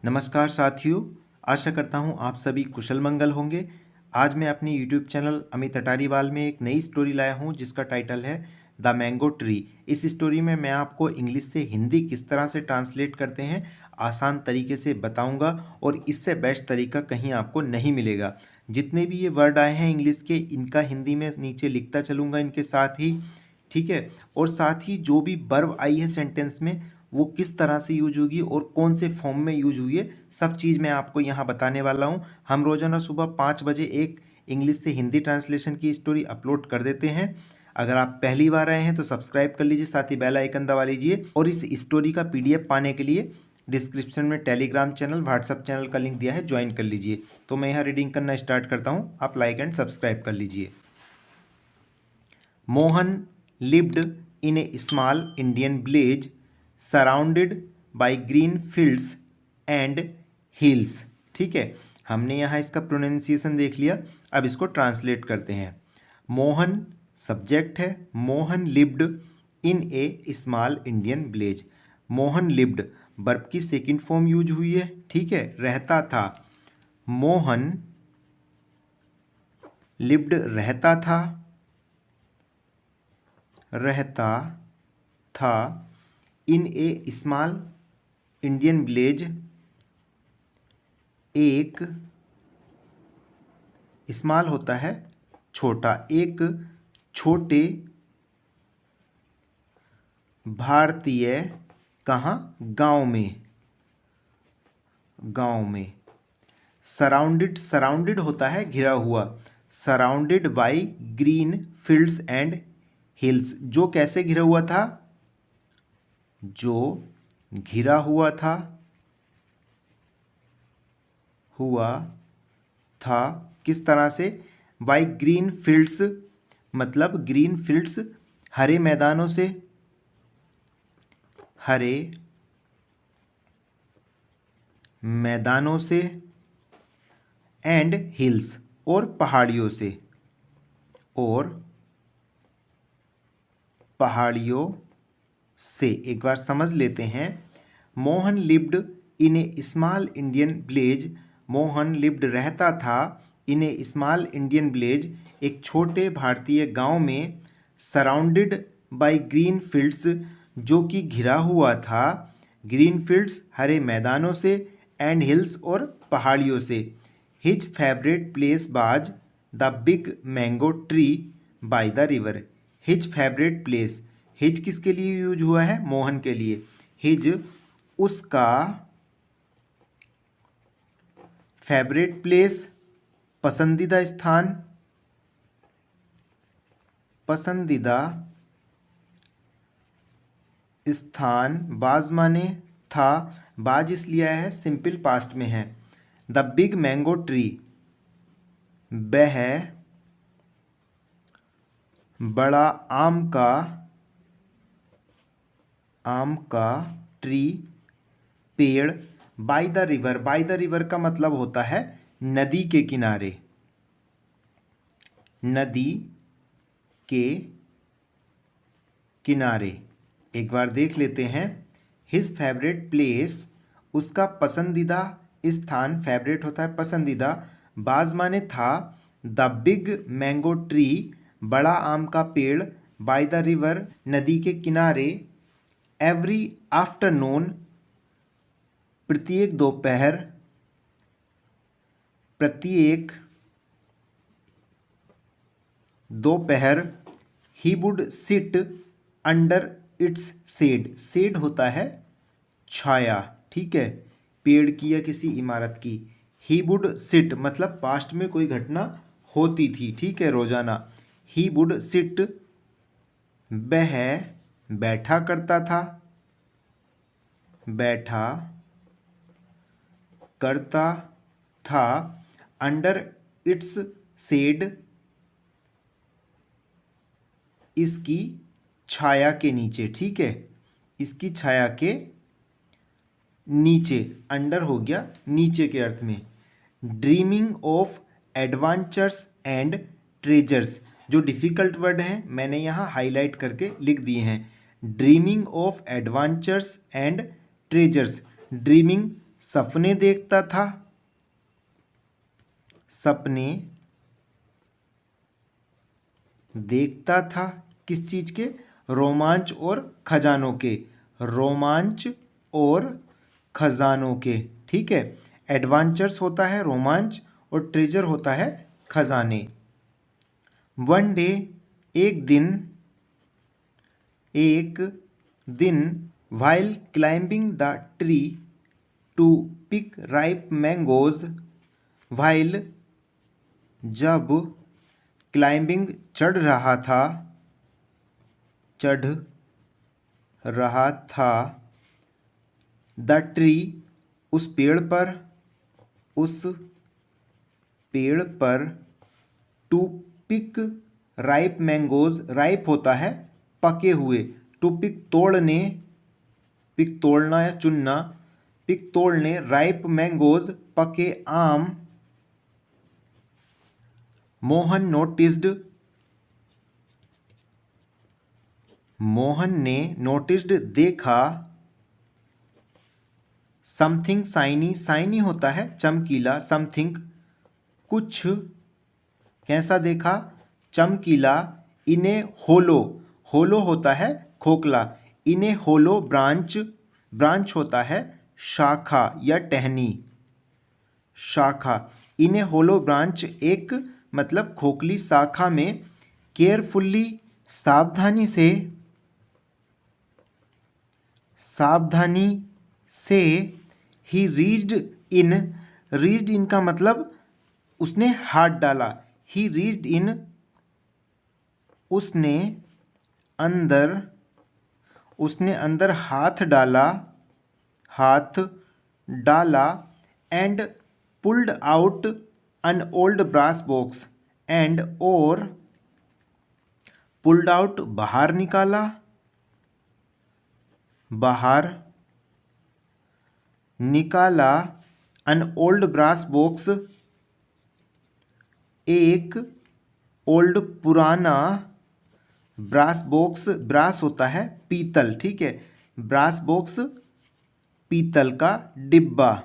नमस्कार साथियों, आशा करता हूँ आप सभी कुशल मंगल होंगे। आज मैं अपने YouTube चैनल अमित अटारीवाल में एक नई स्टोरी लाया हूँ जिसका टाइटल है द मैंगो ट्री। इस स्टोरी में मैं आपको इंग्लिश से हिंदी किस तरह से ट्रांसलेट करते हैं आसान तरीके से बताऊंगा और इससे बेस्ट तरीका कहीं आपको नहीं मिलेगा। जितने भी ये वर्ड आए हैं इंग्लिश के, इनका हिंदी में नीचे लिखता चलूँगा इनके साथ ही, ठीक है। और साथ ही जो भी वर्ब आई है सेंटेंस में वो किस तरह से यूज होगी और कौन से फॉर्म में यूज हुई है, सब चीज़ मैं आपको यहाँ बताने वाला हूँ। हम रोजाना सुबह 5 बजे एक इंग्लिश से हिंदी ट्रांसलेशन की स्टोरी अपलोड कर देते हैं। अगर आप पहली बार आए हैं तो सब्सक्राइब कर लीजिए, साथ ही बेल आइकन दबा लीजिए। और इस स्टोरी का PDF पाने के लिए डिस्क्रिप्शन में टेलीग्राम चैनल, व्हाट्सअप चैनल का लिंक दिया है, ज्वाइन कर लीजिए। तो मैं यहाँ रीडिंग करना स्टार्ट करता हूँ, आप लाइक एंड सब्सक्राइब कर लीजिए। Mohan lived in a small Indian village surrounded by green fields and hills। ठीक है, हमने यहाँ इसका प्रोनाउंसिएशन देख लिया। अब इसको ट्रांसलेट करते हैं। मोहन सब्जेक्ट है, Mohan lived in a small Indian village। Mohan lived verb की सेकंड फॉर्म यूज हुई है, ठीक है, रहता था। मोहन lived रहता था, रहता था इन ए स्मॉल इंडियन विलेज, एक स्मॉल होता है छोटा, एक छोटे भारतीय, कहाँ, गांव में, गांव में। सराउंडेड, सराउंडेड होता है घिरा हुआ, surrounded by green fields and hills. जो कैसे घिरा हुआ था, जो घिरा हुआ था, किस तरह से, बाय ग्रीन फील्ड्स मतलब ग्रीन फील्ड्स हरे मैदानों से, हरे मैदानों से, एंड हिल्स और पहाड़ियों से, और पहाड़ियों से। एक बार समझ लेते हैं। Mohan lived in A small Indian village, Mohan lived रहता था इन ए स्मॉल इंडियन विलेज, एक छोटे भारतीय गांव में, सराउंडेड बाय ग्रीन फील्ड्स जो कि घिरा हुआ था, ग्रीन फील्ड्स हरे मैदानों से, एंड हिल्स और पहाड़ियों से। His favourite place was the big mango tree by the river. His favourite place, his किसके लिए यूज हुआ है, मोहन के लिए। हिज उसका, फेवरेट प्लेस पसंदीदा स्थान, पसंदीदा स्थान, बाज माने था, बाज इसलिए आया है सिंपल पास्ट में है। द बिग मैंगो ट्री, वह बड़ा आम का ट्री, पेड़, by the river, by the river का मतलब होता है नदी के किनारे, नदी के किनारे। एक बार देख लेते हैं। हिज फेवरेट प्लेस, उसका पसंदीदा स्थान, फेवरेट होता है पसंदीदा, बाज माने था, द बिग मैंगो ट्री बड़ा आम का पेड़, बाय द रिवर नदी के किनारे, एवरी आफ्टरनून प्रत्येक दोपहर, प्रत्येक दोपहर, he would sit under its shade, shade होता है छाया, ठीक है, पेड़ की या किसी इमारत की। ही वुड सिट मतलब पास्ट में कोई घटना होती थी, ठीक है, रोजाना। ही वुड सिट वह बैठा करता था, बैठा करता था, अंडर इट्स शेड इसकी छाया के नीचे, ठीक है, इसकी छाया के नीचे, अंडर हो गया नीचे के अर्थ में। Dreaming of adventures and treasures, जो डिफ़िकल्ट वर्ड हैं मैंने यहाँ हाईलाइट करके लिख दिए हैं। Dreaming of adventures and treasures, dreaming सपने देखता था, सपने देखता था किस चीज के? रोमांच और खजानों के, रोमांच और खजानों के। ठीक है, एडवेंचर्स होता है रोमांच और ट्रेजर होता है खजाने। वन डे, एक दिन while climbing the tree to pick ripe mangoes, while जब क्लाइंबिंग चढ़ रहा था द ट्री उस पेड़ पर to pick ripe mangoes, ripe होता है पके हुए, टू पिक तोड़ने, पिक तोड़ना या चुनना, पिक तोड़ने राइप मैंगोज पके आम। मोहन ने नोटिस्ड देखा समथिंग शाइनी, शाइनी होता है चमकीला, समथिंग कुछ, कैसा देखा? चमकीला। इन्हें होलो, होलो होता है खोखला, इन्हें होलो ब्रांच, ब्रांच होता है शाखा या टहनी, शाखा। इन्हें होलो ब्रांच एक मतलब खोखली शाखा में केयरफुल्ली सावधानी से ही रीच्ड इन, रीच्ड इन का मतलब उसने हाथ डाला, ही रीच्ड इन उसने अंदर हाथ डाला and pulled out an old brass box, and और पुल्ड आउट बाहर निकाला एन ओल्ड ब्रास बॉक्स एक ओल्ड पुराना, ब्रास बॉक्स, ब्रास होता है पीतल, ठीक है, ब्रास बॉक्स पीतल का डिब्बा,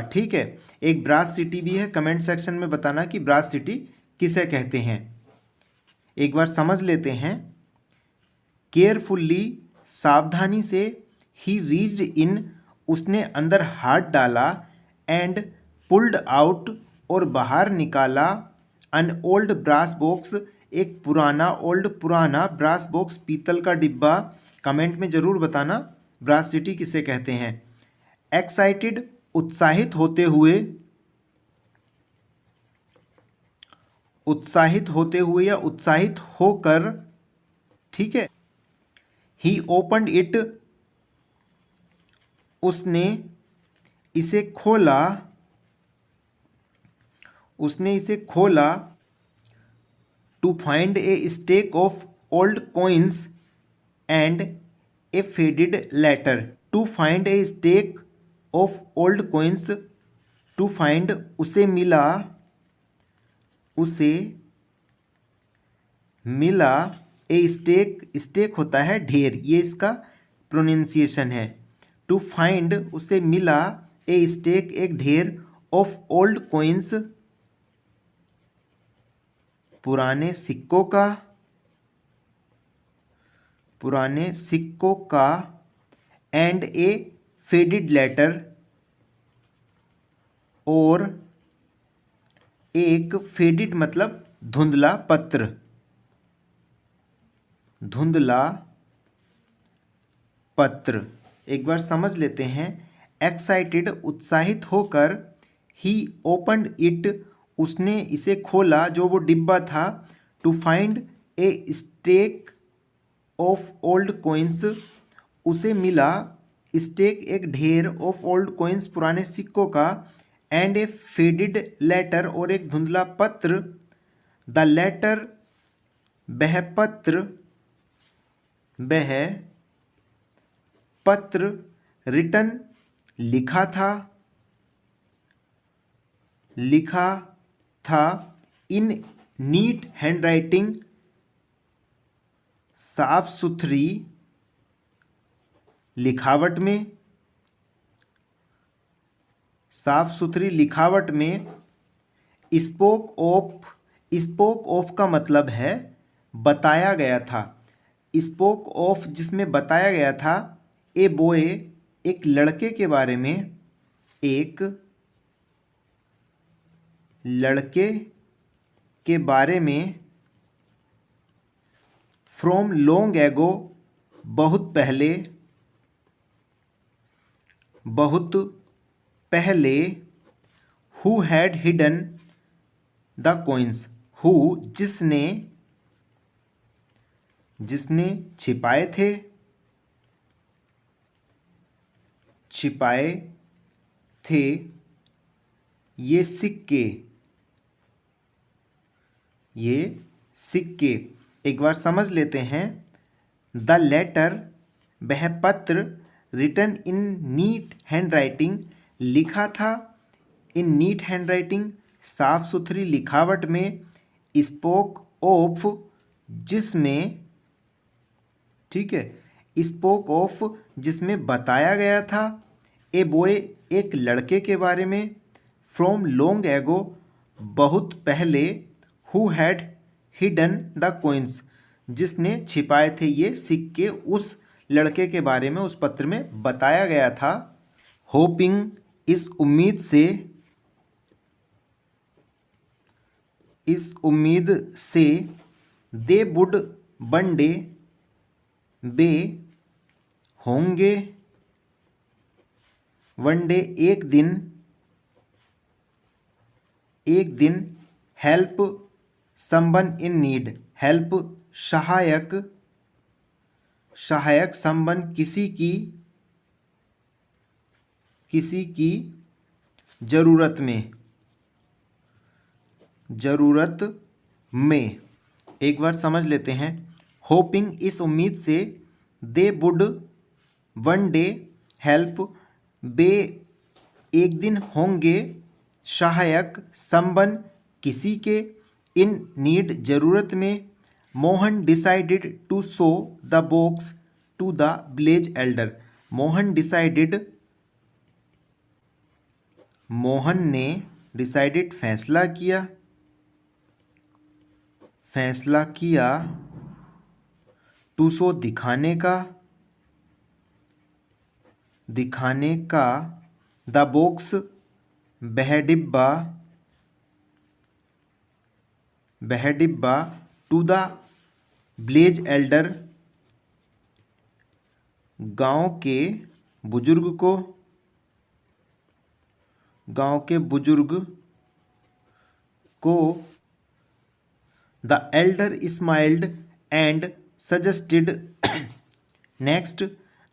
ठीक है। एक ब्रास सिटी भी है, कमेंट सेक्शन में बताना कि ब्रास सिटी किसे कहते हैं। एक बार समझ लेते हैं। केयरफुल्ली सावधानी से, ही रीच्ड इन उसने अंदर हाथ डाला, एंड पुल्ड आउट और बाहर निकाला, अन ओल्ड ब्रास बॉक्स एक पुराना, ओल्ड पुराना ब्रास बॉक्स पीतल का डिब्बा। कमेंट में जरूर बताना ब्रास सिटी किसे कहते हैं। एक्साइटेड उत्साहित होते हुए या उत्साहित होकर, ठीक है। ही ओपनड इट उसने इसे खोला to find a stack of old coins and a faded letter, to find a stack of old coins, to find उसे मिला ए स्टेक, स्टेक होता है ढेर, ये इसका प्रोनाउंसिएशन है। टू फाइंड उसे मिला ए स्टेक एक ढेर ऑफ ओल्ड कॉइन्स पुराने सिक्कों का एंड ए फेडेड लेटर और एक फेडेड मतलब धुंधला पत्र, धुंधला पत्र। एक बार समझ लेते हैं। एक्साइटेड उत्साहित होकर, ही ओपनड इट उसने इसे खोला जो वो डिब्बा था, to find a stack of old coins उसे मिला स्टेक एक ढेर ऑफ ओल्ड कॉइन्स पुराने सिक्कों का, एंड ए फेडेड लेटर और एक धुंधला पत्र, द लेटर वह पत्र रिटन लिखा था इन नीट हैंडराइटिंग साफ सुथरी लिखावट में, साफ सुथरी लिखावट में स्पोक ऑफ का मतलब है बताया गया था। स्पोक ऑफ जिसमें बताया गया था ए बॉय एक लड़के के बारे में, एक लड़के के बारे में, फ्रॉम लॉन्ग एगो बहुत पहले, बहुत पहले, who had hidden the coins, who जिसने, जिसने छिपाए थे, छिपाए थे ये सिक्के, ये सिक्के। एक बार समझ लेते हैं। द लेटर वह पत्र, written in neat handwriting लिखा था, इन नीट हैंड राइटिंग साफ सुथरी लिखावट में, स्पोक ऑफ जिसमें, ठीक है, स्पोक ऑफ जिसमें बताया गया था, ए बॉय एक लड़के के बारे में, फ्रॉम लॉन्ग एगो बहुत पहले, who had hidden the coins जिसने छिपाए थे ये सिक्के, उस लड़के के बारे में उस पत्र में बताया गया था। होपिंग इस उम्मीद से, इस उम्मीद से, दे वुड वन डे वे होंगे, वन डे एक दिन, एक दिन, help someone in need, help सहायक, सहायक, समवन किसी की, किसी की जरूरत में, जरूरत में। एक बार समझ लेते हैं। होपिंग इस उम्मीद से, they would one day help वे एक दिन होंगे सहायक, समवन किसी के, इन नीड जरूरत में, Mohan decided to show the box to the village elder, Mohan decided, Mohan ने, डिसाइडेड फैसला किया, फैसला किया, टू शो दिखाने का, दिखाने का, द बॉक्स वह डिब्बा, वह डिब्बा, टू द विलेज एल्डर गांव के बुजुर्ग को, गांव के बुजुर्ग को, the Elder smiled and suggested, next,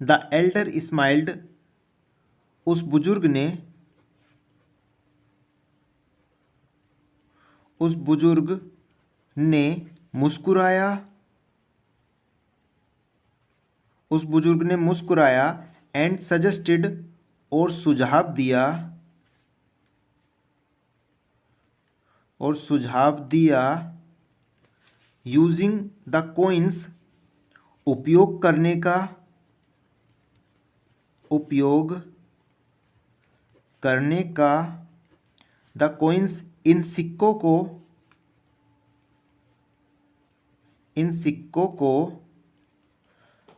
the Elder smiled उस बुजुर्ग ने, उस बुजुर्ग ने मुस्कुराया, उस बुजुर्ग ने मुस्कुराया, एंड सजेस्टेड और सुझाव दिया, और सुझाव दिया, यूजिंग द कॉइन्स उपयोग करने का, उपयोग करने का, द कॉइन्स इन सिक्कों को, इन सिक्कों को,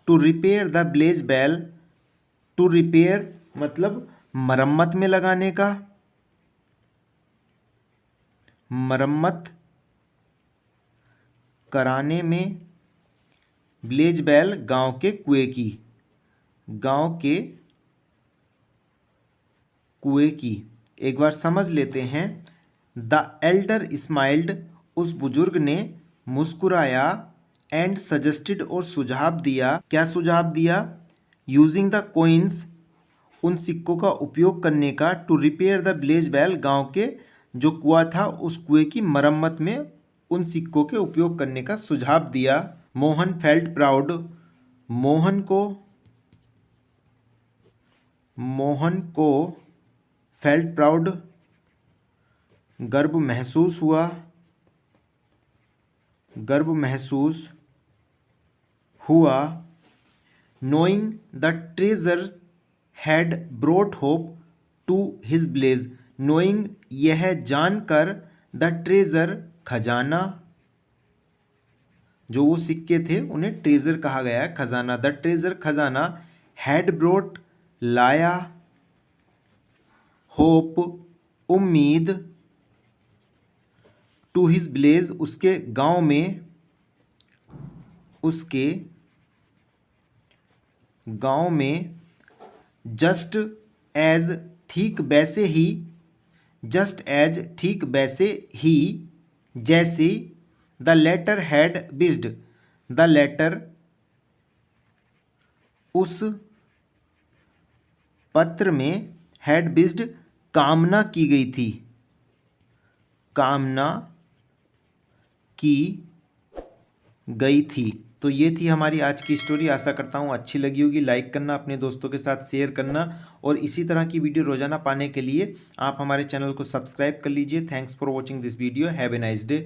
to repair the village bell, to repair मतलब मरम्मत में लगाने का, मरम्मत कराने में, विलेज बेल गांव के कुएं की, गांव के कुएं की। एक बार समझ लेते हैं। द एल्डर स्माइल्ड उस बुजुर्ग ने मुस्कुराया, एंड सजेस्टेड और सुझाव दिया, क्या सुझाव दिया, यूजिंग द कॉइन्स उन सिक्कों का उपयोग करने का, to repair the village bell गांव के जो कुआं था उस कुएं की मरम्मत में उन सिक्कों के उपयोग करने का सुझाव दिया। मोहन फेल्ट प्राउड, मोहन को, मोहन को फेल्ट प्राउड गर्व महसूस हुआ, गर्व महसूस हुआ, knowing the treasure had brought hope to his blaze, knowing, यह जानकर, द ट्रेजर, खजाना, जो वो सिक्के थे उन्हें ट्रेजर कहा गया है, खजाना, द ट्रेजर, खजाना, हैड ब्रोट, लाया, होप, उम्मीद, टू हिज ब्लेज, उसके गांव में, उसके गांव में, जस्ट एज, ठीक वैसे ही, जस्ट एज, ठीक वैसे ही, जैसे, द लेटर हैड विज्ड, द लेटर, उस पत्र में, हैड विज्ड, कामना की गई थी, कामना की गई थी। तो ये थी हमारी आज की स्टोरी। आशा करता हूँ अच्छी लगी होगी। लाइक करना, अपने दोस्तों के साथ शेयर करना और इसी तरह की वीडियो रोजाना पाने के लिए आप हमारे चैनल को सब्सक्राइब कर लीजिए। Thanks for watching this video. Have a nice day.